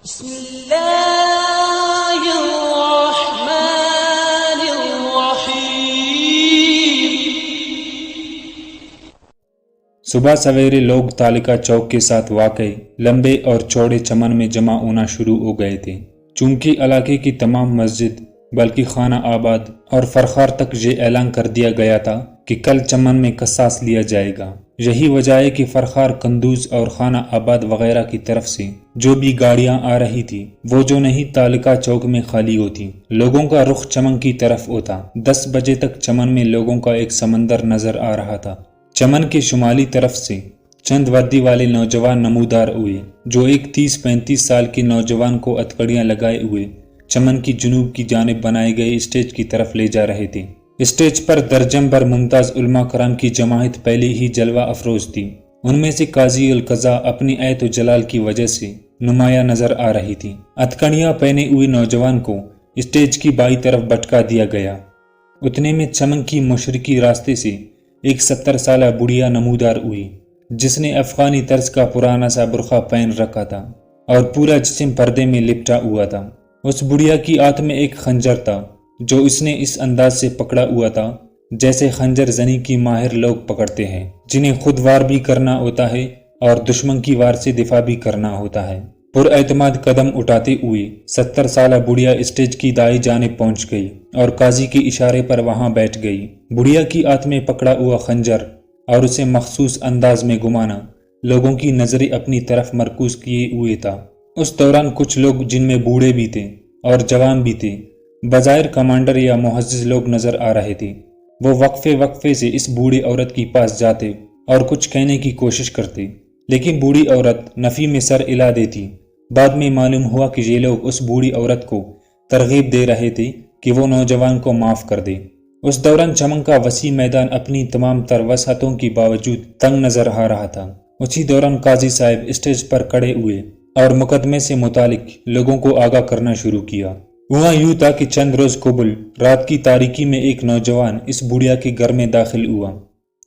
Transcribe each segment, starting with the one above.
بسم اللہ الرحمن الرحیم۔ صبح سویرے لوگ تالکا چوک کے ساتھ واقع لمبے اور چوڑے چمن میں جمع ہونا شروع ہو گئے تھے، چونکہ علاقے کی تمام مسجد بلکہ خانہ آباد اور فرخار تک یہ اعلان کر دیا گیا تھا کہ کل چمن میں قصاص لیا جائے گا۔ یہی وجہ ہے کہ فرخار، قندوز اور خانہ آباد وغیرہ کی طرف سے جو بھی گاڑیاں آ رہی تھی وہ جو نہیں تالکا چوک میں خالی ہوتی، لوگوں کا رخ چمن کی طرف ہوتا۔ 10 بجے تک چمن میں لوگوں کا ایک سمندر نظر آ رہا تھا۔ چمن کے شمالی طرف سے چند وردی والے نوجوان نمودار ہوئے جو ایک 30-35 سال کے نوجوان کو ہتھکڑیاں لگائے ہوئے چمن کی جنوب کی جانب بنائے گئے اسٹیج کی طرف لے جا رہے تھے۔ اسٹیج پر درجن بھر ممتاز علماء کرام کی جماعت پہلے ہی جلوہ افروز تھی۔ ان میں سے قاضی القضاء اپنی ایت و جلال کی وجہ سے نمایاں نظر آ رہی تھی۔ ہتھکڑیاں پہنے ہوئے نوجوان کو اسٹیج کی بائیں طرف بٹکا دیا گیا۔ اتنے میں چمن کی مشرقی راستے سے ایک 70 سالہ بڑھیا نمودار ہوئی جس نے افغانی طرز کا پرانا سا برقع پہن رکھا تھا اور پورا جسم پردے میں لپٹا ہوا تھا۔ اس بڑھیا کی ہاتھ میں ایک خنجر تھا جو اس نے اس انداز سے پکڑا ہوا تھا جیسے خنجر زنی کی ماہر لوگ پکڑتے ہیں جنہیں خود وار بھی کرنا ہوتا ہے اور دشمن کی وار سے دفاع بھی کرنا ہوتا ہے۔ پر اعتماد قدم اٹھاتے ہوئے 70 سالہ بڑھیا اسٹیج کی دائیں جانب پہنچ گئی اور قاضی کے اشارے پر وہاں بیٹھ گئی۔ بڑھیا کی ہاتھ میں پکڑا ہوا خنجر اور اسے مخصوص انداز میں گھمانا لوگوں کی نظریں اپنی طرف مرکوز کیے ہوئے تھا۔ اس دوران کچھ لوگ جن میں بوڑھے بھی تھے اور جوان بھی تھے، بظاہر کمانڈر یا معزز لوگ نظر آ رہے تھے۔ وہ وقفے سے اس بوڑھی عورت کے پاس جاتے اور کچھ کہنے کی کوشش کرتے، لیکن بوڑھی عورت نفی میں سر ہلا دیتی۔ بعد میں معلوم ہوا کہ یہ لوگ اس بوڑھی عورت کو ترغیب دے رہے تھے کہ وہ نوجوان کو معاف کر دے۔ اس دوران چمن کا وسیع میدان اپنی تمام تر وسعتوں کے باوجود تنگ نظر آ رہا تھا۔ اسی دوران قاضی صاحب اسٹیج پر کھڑے ہوئے اور مقدمے سے متعلق لوگوں کو آگاہ کرنا شروع کیا۔ وہاں یوں تھا کہ چند روز قبل رات کی تاریکی میں ایک نوجوان اس بڑھیا کے گھر میں داخل ہوا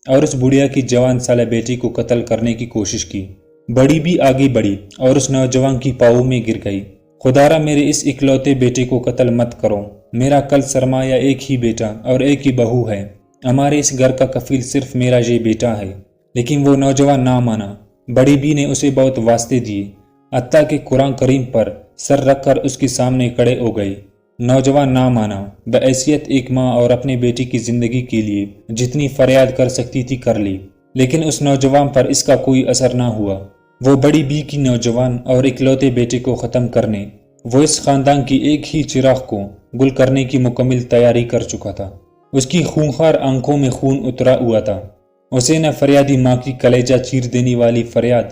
اور اس بڑھیا کی جوان سالہ بیٹی کو قتل کرنے کی کوشش کی۔ بڑی بھی آگے بڑھی اور اس نوجوان کی پاؤں میں گر گئی۔ خدارا میرے اس اکلوتے بیٹے کو قتل مت کرو، میرا کل سرمایہ ایک ہی بیٹا اور ایک ہی بہو ہے، ہمارے اس گھر کا کفیل صرف میرا یہ بیٹا ہے۔ لیکن وہ نوجوان نہ مانا۔ بڑی بھی نے اسے بہت واسطے دیے، حتیٰ کہ قرآن کریم پر سر رکھ کر اس کے سامنے کھڑے ہو گئی۔ نوجوان نہ مانا۔ بحیثیت ایک ماں اور اپنے بیٹی کی زندگی کے لیے جتنی فریاد کر سکتی تھی کر لی، لیکن اس نوجوان پر اس کا کوئی اثر نہ ہوا۔ وہ بڑی بی کی نوجوان اور اکلوتے بیٹے کو ختم کرنے، وہ اس خاندان کی ایک ہی چراغ کو گل کرنے کی مکمل تیاری کر چکا تھا۔ اس کی خونخوار آنکھوں میں خون اترا ہوا تھا۔ اسے نہ فریادی ماں کی کلیجہ چیر دینے والی فریاد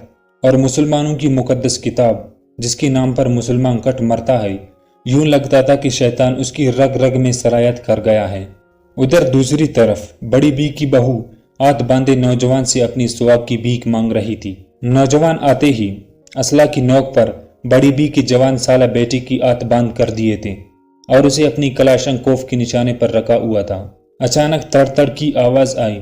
اور مسلمانوں کی مقدس کتاب جس کے نام پر مسلمان کٹ مرتا ہے، یوں لگتا تھا کہ شیطان اس کی رگ رگ میں سرایت کر گیا ہے۔ ادھر دوسری طرف بڑی بی کی بہو ہاتھ باندھے نوجوان سے اپنی سواب کی بھیک مانگ رہی تھی۔ نوجوان آتے ہی اسلحہ کی نوک پر بڑی بی کی جوان سالہ بیٹی کی ہاتھ باندھ کر دیے تھے اور اسے اپنی کلاشنکوف کے نشانے پر رکھا ہوا تھا۔ اچانک تڑ تڑ کی آواز آئی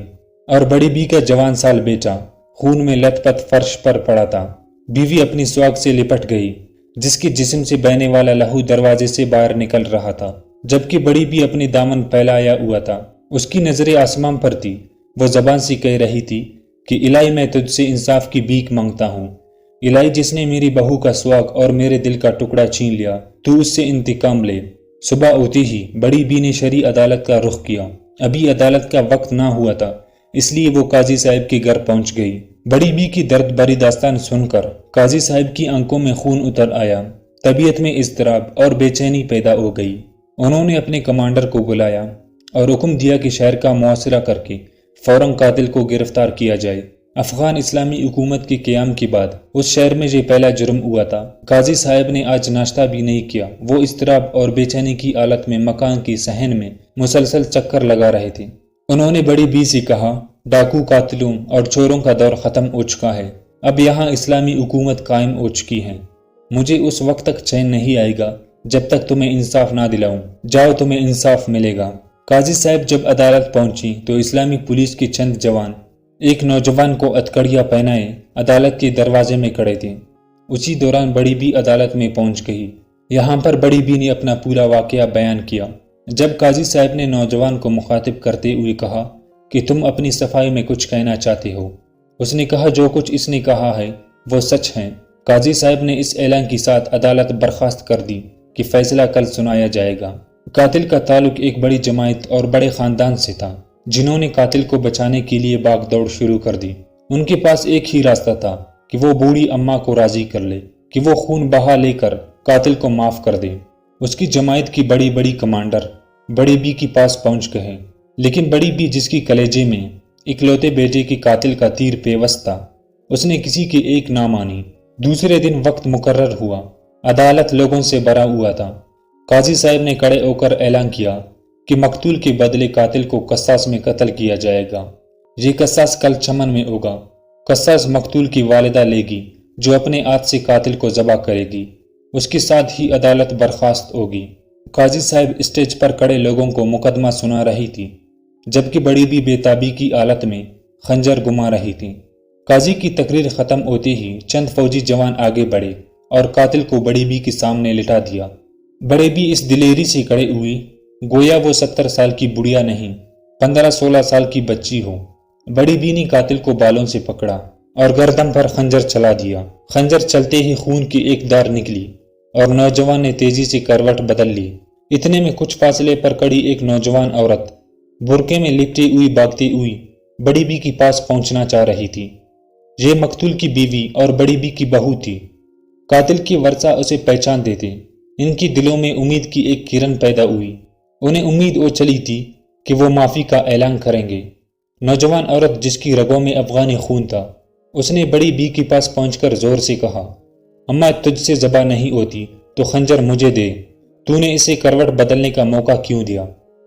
اور بڑی بی کا جوان سال بیٹا خون میں لت پت فرش پر پڑا تھا۔ بیوی اپنی سواگ سے لپٹ گئی جس کے جسم سے بہنے والا لہو دروازے سے باہر نکل رہا تھا، جبکہ بڑی بھی اپنے دامن پھیلایا ہوا تھا۔ اس کی نظریں آسمان پر تھی۔ وہ زبان سے کہہ رہی تھی کہ الہی میں تجھ سے انصاف کی بھیک مانگتا ہوں۔ الہی جس نے میری بہو کا سواگ اور میرے دل کا ٹکڑا چھین لیا، تو اس سے انتقام لے۔ صبح ہوتی ہی بڑی بی نے شرعی عدالت کا رخ کیا۔ ابھی عدالت کا وقت نہ ہوا تھا، اس لیے وہ قاضی صاحب کے گھر پہنچ گئی۔ بڑی بی کی درد بھری داستان سن کر قاضی صاحب کی آنکھوں میں خون اتر آیا، طبیعت میں اضطراب اور بے چینی پیدا ہو گئی۔ انہوں نے اپنے کمانڈر کو بلایا اور حکم دیا کہ شہر کا محاصرہ کر کے فوراً قاتل کو گرفتار کیا جائے۔ افغان اسلامی حکومت کے قیام کے بعد اس شہر میں یہ پہلا جرم ہوا تھا۔ قاضی صاحب نے آج ناشتہ بھی نہیں کیا۔ وہ اضطراب اور بے چینی کی حالت میں مکان کی صحن میں مسلسل چکر لگا رہے تھے۔ انہوں نے بڑی بی سے کہا، ڈاکو، قاتلوں اور چوروں کا دور ختم ہو چکا ہے، اب یہاں اسلامی حکومت قائم ہو چکی ہے۔ مجھے اس وقت تک چین نہیں آئے گا جب تک تمہیں انصاف نہ دلاؤں۔ جاؤ، تمہیں انصاف ملے گا۔ قاضی صاحب جب عدالت پہنچی تو اسلامی پولیس کے چند جوان ایک نوجوان کو ہتھکڑیاں پہنائے عدالت کے دروازے میں کھڑے تھے۔ اسی دوران بڑی بی عدالت میں پہنچ گئی۔ یہاں پر بڑی بی نے اپنا پورا واقعہ بیان کیا۔ جب قاضی صاحب نے نوجوان کو مخاطب کرتے ہوئے کہا کہ تم اپنی صفائی میں کچھ کہنا چاہتے ہو، اس نے کہا جو کچھ اس نے کہا ہے وہ سچ ہے۔ قاضی صاحب نے اس اعلان کے ساتھ عدالت برخاست کر دی کہ فیصلہ کل سنایا جائے گا۔ قاتل کا تعلق ایک بڑی جماعت اور بڑے خاندان سے تھا، جنہوں نے قاتل کو بچانے کے لیے باغ دوڑ شروع کر دی۔ ان کے پاس ایک ہی راستہ تھا کہ وہ بوڑھی اماں کو راضی کر لے کہ وہ خون بہا لے کر قاتل کو معاف کر دے۔ اس کی جماعت کی بڑی بڑی کمانڈر بڑی بی کے پاس پہنچ گئے، لیکن بڑی بی جس کی کلیجے میں اکلوتے بیٹے کے قاتل کا تیر پیوست تھا، اس نے کسی کی ایک نہ مانی۔ دوسرے دن وقت مقرر ہوا۔ عدالت لوگوں سے بھرا ہوا تھا۔ قاضی صاحب نے کھڑے ہو کر اعلان کیا کہ مقتول کے بدلے قاتل کو قصاص میں قتل کیا جائے گا۔ یہ قصاص کل چمن میں ہوگا۔ قصاص مقتول کی والدہ لے گی جو اپنے ہاتھ سے قاتل کو ذبح کرے گی۔ اس کے ساتھ ہی عدالت برخاست ہوگی۔ قاضی صاحب اسٹیج پر کھڑے لوگوں کو مقدمہ سنا رہی تھی، جبکہ بڑی بھی بے تابی کی حالت میں خنجر گما رہی تھی۔ قاضی کی تقریر ختم ہوتے ہی چند فوجی جوان آگے بڑھے اور قاتل کو بڑی بی کے سامنے لٹا دیا۔ بڑی بی اس دلیری سے کھڑے ہوئی گویا وہ 70 سال کی بڑھیا نہیں، 15-16 سال کی بچی ہو۔ بڑی بی نے قاتل کو بالوں سے پکڑا اور گردن پر خنجر چلا دیا۔ خنجر چلتے ہی خون کی ایک دھار نکلی اور نوجوان نے تیزی سے کروٹ بدل لی۔ اتنے میں کچھ فاصلے پر کھڑی ایک نوجوان عورت برقعے میں لپٹی ہوئی بھاگتی ہوئی بڑی بی کے پاس پہنچنا چاہ رہی تھی۔ یہ مقتول کی بیوی اور بڑی بی کی بہو تھی۔ قاتل کی ورثہ اسے پہچان دیتے۔ ان کی دلوں میں امید کی ایک کرن پیدا ہوئی۔ انہیں امید ہو چلی تھی کہ وہ معافی کا اعلان کریں گے۔ نوجوان عورت جس کی رگوں میں افغانی خون تھا، اس نے بڑی بی کے پاس پہنچ کر زور سے کہا، اماں تجھ سے ذبح نہیں ہوتی تو خنجر مجھے دے، تو نے اسے کروٹ بدلنے کا موقع کیوں دیا؟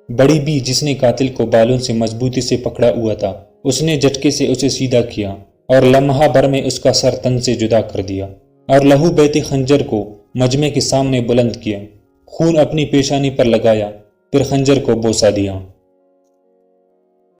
بڑی بی جس نے قاتل کو بالوں سے مضبوطی سے پکڑا ہوا تھا، اس نے جھٹکے سے اسے سیدھا کیا اور لمحہ بھر میں اس کا سر تن سے جدا کر دیا اور لہو بہتے خنجر کو مجمع کے سامنے بلند کیا۔ خون اپنی پیشانی پر لگایا، پھر خنجر کو بوسہ دیا۔